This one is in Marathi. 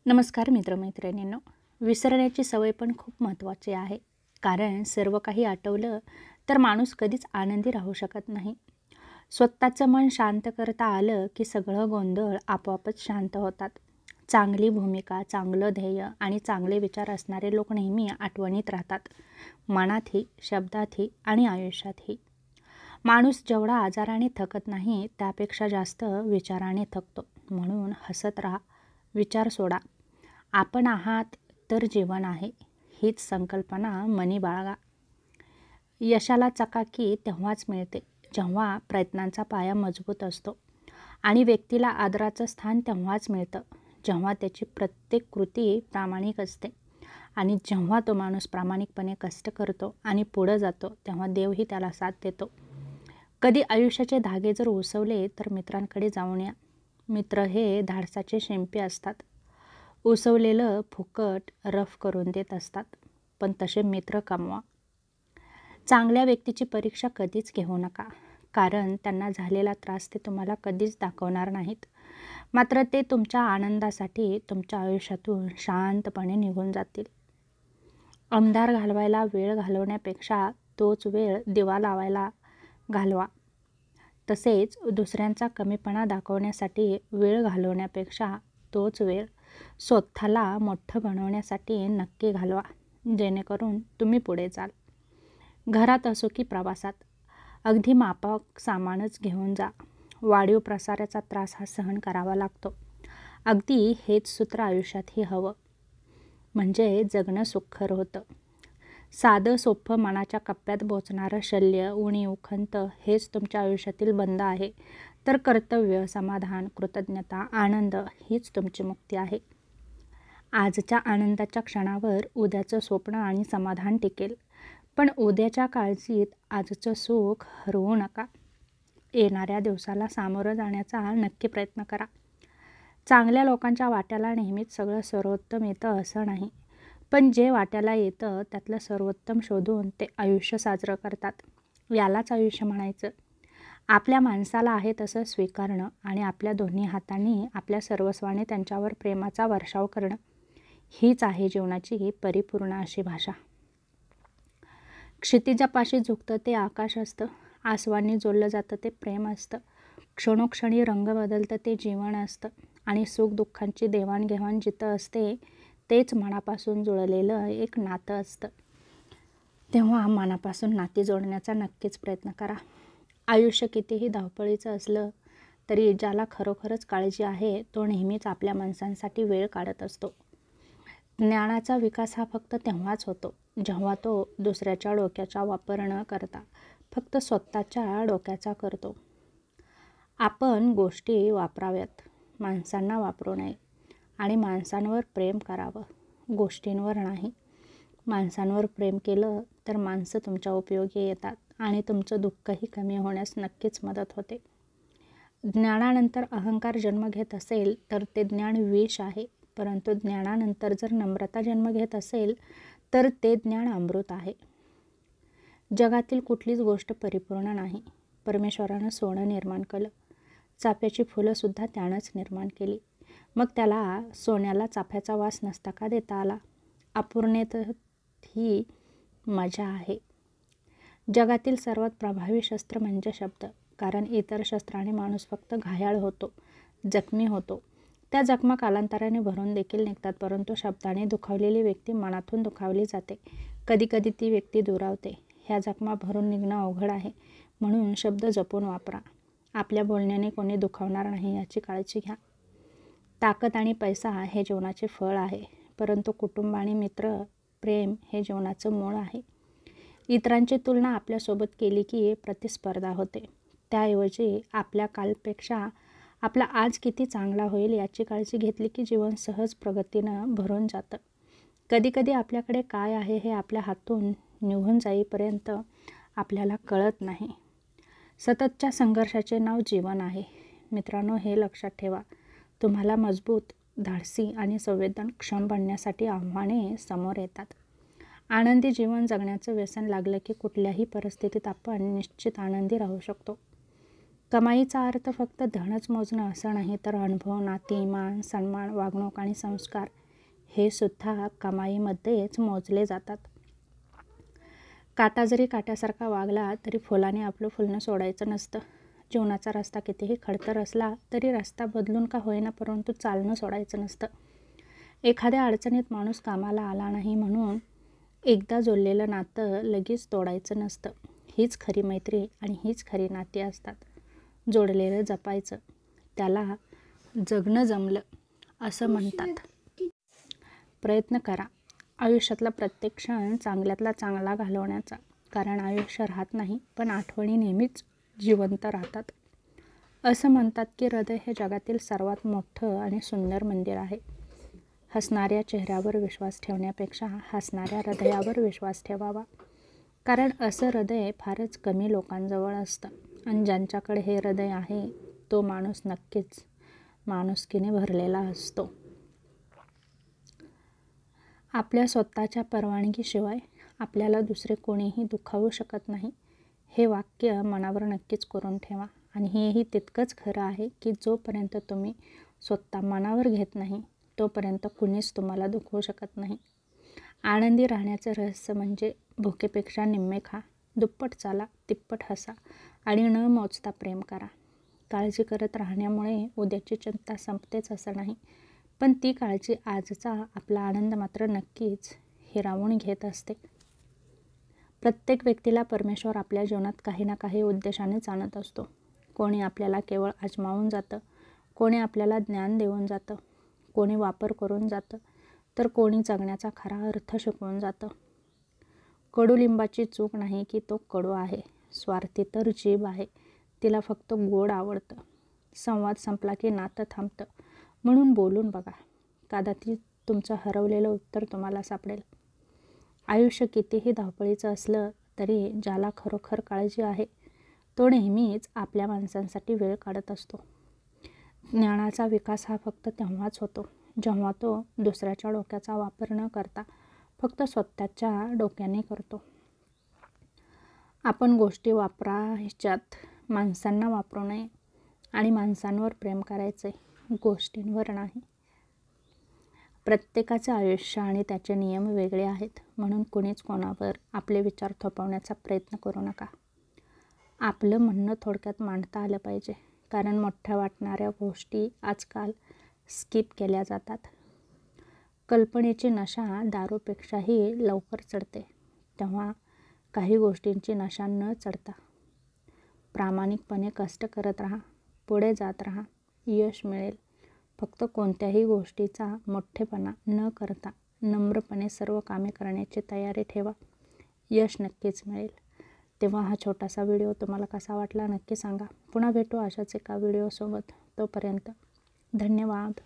नमस्कार मित्रमैत्रिणींनो. विसरण्याची सवय पण खूप महत्त्वाची आहे. कारण सर्व काही आठवलं तर माणूस कधीच आनंदी राहू शकत नाही. स्वतःचं मन शांत करता आलं की सगळं गोंधळ आपोआपच शांत होतात. चांगली भूमिका, चांगलं ध्येय आणि चांगले विचार असणारे लोक नेहमी आठवणीत राहतात. मनातही, शब्दातही आणि आयुष्यातही. माणूस जेवढा आजाराने थकत नाही त्यापेक्षा जास्त विचाराने थकतो. म्हणून हसत राहा, विचार सोडा. आपण आहात तर जीवन आहे, हीच संकल्पना मनी बाळगा. यशाला चकाकी तेव्हाच मिळते जेव्हा प्रयत्नांचा पाया मजबूत असतो. आणि व्यक्तीला आदराचं स्थान तेव्हाच मिळतं जेव्हा त्याची प्रत्येक कृती प्रामाणिक असते. आणि जेव्हा तो माणूस प्रामाणिकपणे कष्ट करतो आणि पुढं जातो तेव्हा देवही त्याला साथ देतो. कधी आयुष्याचे धागे जर उसवले तर मित्रांकडे जाऊन या. मित्र हे धाडसाचे शिंपी असतात. उसवलेलं फुकट रफ करून देत असतात. पण तसे मित्र कमवा. चांगल्या व्यक्तीची परीक्षा कधीच घेऊ नका. कारण त्यांना झालेला त्रास ते तुम्हाला कधीच दाखवणार नाहीत. मात्र ते तुमच्या आनंदासाठी तुमच्या आयुष्यातून शांतपणे निघून जातील. अंधार घालवायला वेळ घालवण्यापेक्षा तोच वेळ दिवा लावायला घालवा. तसेच दुसऱ्यांचा कमीपणा दाखवण्यासाठी वेळ घालवण्यापेक्षा तोच वेळ स्वतःला मोठं बनवण्यासाठी नक्की घालवा. जेणेकरून तुम्ही पुढे जाल. घरात असो की प्रवासात अगदी मापाक सामानच घेऊन जा. वाढीव प्रसाराचा त्रास हा सहन करावा लागतो. अगदी हेच सूत्र आयुष्यातही हवं. म्हणजे जगणं सुखकर होतं. साधं सोपं मनाच्या कप्प्यात बोचणारं शल्य, उणीव, खंत हेच तुमच्या आयुष्यातील बंध आहे. तर कर्तव्य, समाधान, कृतज्ञता, आनंद हीच तुमची मुक्ती आहे. आजच्या आनंदाच्या क्षणावर उद्याचं स्वप्न आणि समाधान टिकेल. पण उद्याच्या काळजीत आजचं सुख हरवू नका. येणाऱ्या दिवसाला सामोरं जाण्याचा नक्की प्रयत्न करा. चांगल्या लोकांच्या वाट्याला नेहमीच सगळं सर्वोत्तम येतं असं नाही. पण जे वाट्याला येतं त्यातलं सर्वोत्तम शोधून ते आयुष्य साजरं करतात. यालाच आयुष्य म्हणायचं. आपल्या माणसाला आहे तसं स्वीकारणं आणि आपल्या दोन्ही हातांनी आपल्या सर्वस्वाने त्यांच्यावर प्रेमाचा वर्षाव करणं हीच आहे जीवनाची परिपूर्ण अशी भाषा. क्षितिजापाशी झुकतं ते आकाश असतं. आसवांनी जोडलं जातं ते प्रेम असतं. क्षणोक्षणी रंग बदलतं ते जीवन असतं. आणि सुखदुःखांची देवाणघेवाण जिथं असते तेच मनापासून जुळलेलं एक नातं असतं. तेव्हा मनापासून नाती जोडण्याचा नक्कीच प्रयत्न करा. आयुष्य कितीही धावपळीचं असलं तरी ज्याला खरोखरच काळजी आहे तो नेहमीच आपल्या माणसांसाठी वेळ काढत असतो. ज्ञानाचा विकास हा फक्त तेव्हाच होतो जेव्हा तो दुसऱ्याच्या डोक्याचा वापर न करता फक्त स्वतःच्या डोक्याचा करतो. आपण गोष्टी वापराव्यात, माणसांना वापरू नये. आणि माणसांवर प्रेम करावं, गोष्टींवर नाही. माणसांवर प्रेम केलं तर माणसं तुमच्या उपयोगी येतात आणि तुमचं दुःखही कमी होण्यास नक्कीच मदत होते. ज्ञानानंतर अहंकार जन्म घेत असेल तर ते ज्ञान विष आहे. परंतु ज्ञानानंतर जर नम्रता जन्म घेत असेल तर ते ज्ञान अमृत आहे. जगातील कुठलीच गोष्ट परिपूर्ण नाही. परमेश्वरानं सोनं निर्माण केलं. चाफ्याची फुलंसुद्धा त्यानंच निर्माण केली. मग त्याला सोन्याला चाफ्याचा वास नसता का देता आला? अपूर्णतेत ही मजा आहे. जगातील सर्वात प्रभावी शस्त्र म्हणजे शब्द. कारण इतर शस्त्राने माणूस फक्त घायाळ होतो, जखमी होतो. त्या जखमा कालांतराने भरून देखील निघतात. परंतु शब्दाने दुखावलेली व्यक्ती मनातून दुखावली जाते. कधीकधी ती व्यक्ती दुरावते. ह्या जखमा भरून निघणं अवघड आहे. म्हणून शब्द जपून वापरा. आपल्या बोलण्याने कोणी दुखावणार नाही याची काळजी घ्या. ताकद आणि पैसा हे जीवनाचे फळ आहे. परंतु कुटुंब आणि मित्र, प्रेम हे जीवनाचं मूळ आहे. इतरांची तुलना आपल्यासोबत केली की प्रतिस्पर्धा होते. त्याऐवजी आपल्या कालपेक्षा आपला आज किती चांगला होईल याची काळजी घेतली की जीवन सहज प्रगतीनं भरून जातं. कधीकधी आपल्याकडे काय आहे हे आपल्या हातून निघून जाईपर्यंत आपल्याला कळत नाही. सततच्या संघर्षाचे नाव जीवन आहे. मित्रांनो, हे लक्षात ठेवा. तुम्हाला मजबूत, धाडसी आणि संवेदनक्षम बनण्यासाठी आव्हाने समोर येतात. आनंदी जीवन जगण्याचं व्यसन लागलं की कुठल्याही परिस्थितीत आपण निश्चित आनंदी राहू शकतो. कमाईचा अर्थ फक्त धनच मोजणं असं नाही, तर अनुभव, नाती, मान, सन्मान, वागणूक आणि संस्कार हे सुद्धा कमाईमध्येच मोजले जातात. काटा जरी काट्यासारखा वागला तरी फुलाने आपलं फुलणं सोडायचं नसतं. जीवनाचा रस्ता कितीही खडतर असला तरी रस्ता बदलून का होईना, परंतु चालणं सोडायचं नसतं. एखाद्या अडचणीत माणूस कामाला आला नाही म्हणून एकदा जोडलेलं नातं लगेच तोडायचं नसतं. हीच खरी मैत्री आणि हीच खरी नाती असतात. जोडलेलं जपायचं, त्याला जगणं जमलं असं म्हणतात. प्रयत्न करा आयुष्यातला प्रत्येक क्षण चांगल्यातला चांगला घालवण्याचा, कारण आयुष्य राहत नाही पण आठवणी नेहमीच जिवंत राहतात. असं म्हणतात की हृदय हे जगातील सर्वात मोठं आणि सुंदर मंदिर आहे. हसणाऱ्या चेहऱ्यावर विश्वास ठेवण्यापेक्षा हसणाऱ्या हृदयावर विश्वास ठेवावा, कारण असं हृदय फारच कमी लोकांजवळ असतं आणि ज्यांच्याकडे हे हृदय आहे तो माणूस नक्कीच माणुसकीने भरलेला असतो. आपल्या स्वतःच्या परवानगीशिवाय आपल्याला दुसरे कोणीही दुखावू शकत नाही, हे वाक्य मनावर नक्कीच करून ठेवा. आणि हेही तितकंच खरं आहे की जोपर्यंत तुम्ही स्वतः मनावर घेत नाही तोपर्यंत कुणीच तुम्हाला दुखवू शकत नाही. आनंदी राहण्याचं रहस्य म्हणजे भुकेपेक्षा निम्मे खा, दुप्पट चाला, तिप्पट हसा आणि न मोजता प्रेम करा. काळजी करत राहण्यामुळे उद्याची चिंता संपतेच असं नाही, पण ती काळजी आजचा आपला आनंद मात्र नक्कीच हिरावून घेत असते. प्रत्येक व्यक्तीला परमेश्वर आपल्या जीवनात काही ना काही उद्देशानेच आणत असतो. कोणी आपल्याला केवळ आजमावून जातं, कोणी आपल्याला ज्ञान देऊन जातं, कोणी वापर करून जातं, तर कोणी जगण्याचा खरा अर्थ शिकवून जातं. कडुलिंबाची चूक नाही की तो कडू आहे, स्वार्थी तर जीभ आहे, तिला फक्त गोड आवडतं. संवाद संपला की नातं थांबतं, म्हणून बोलून बघा, कदाचित तुमचं हरवलेलं उत्तर तुम्हाला सापडेल. आयुष्य कितीही धावपळीचं असलं तरी ज्याला खरोखर काळजी आहे तो नेहमीच आपल्या माणसांसाठी वेळ काढत असतो. ज्ञानाचा विकास हा फक्त तेव्हाच होतो जेव्हा तो दुसऱ्याच्या डोक्याचा वापर न करता फक्त स्वतःच्या डोक्याने करतो. आपण गोष्टी वापरायच्यात, माणसांना वापरू नये आणि माणसांवर प्रेम करायचे, गोष्टींवर नाही. प्रत्येकाचे आयुष्य आणि त्याचे नियम वेगळे आहेत, म्हणून कुणीच कोणावर आपले विचार थोपवण्याचा प्रयत्न करू नका. आपलं म्हणणं थोडक्यात मांडता आलं पाहिजे, कारण मोठ्या वाटणाऱ्या गोष्टी आजकाल स्किप केल्या जातात. कल्पनेची नशा दारूपेक्षाही लवकर चढते, तेव्हा काही गोष्टींची नशा न चढता प्रामाणिकपणे कष्ट करत राहा, पुढे जात राहा, यश मिळेल. फक्त कोणत्याही गोष्टीचा मोठेपणा न करता नम्रपणे सर्व कामे करण्याची तयारी ठेवा, यश नक्कीच मिळेल. तेव्हा हा छोटासा व्हिडिओ तुम्हाला कसा वाटला नक्की सांगा. पुन्हा भेटू अशाच एका व्हिडिओसोबत. तोपर्यंत धन्यवाद.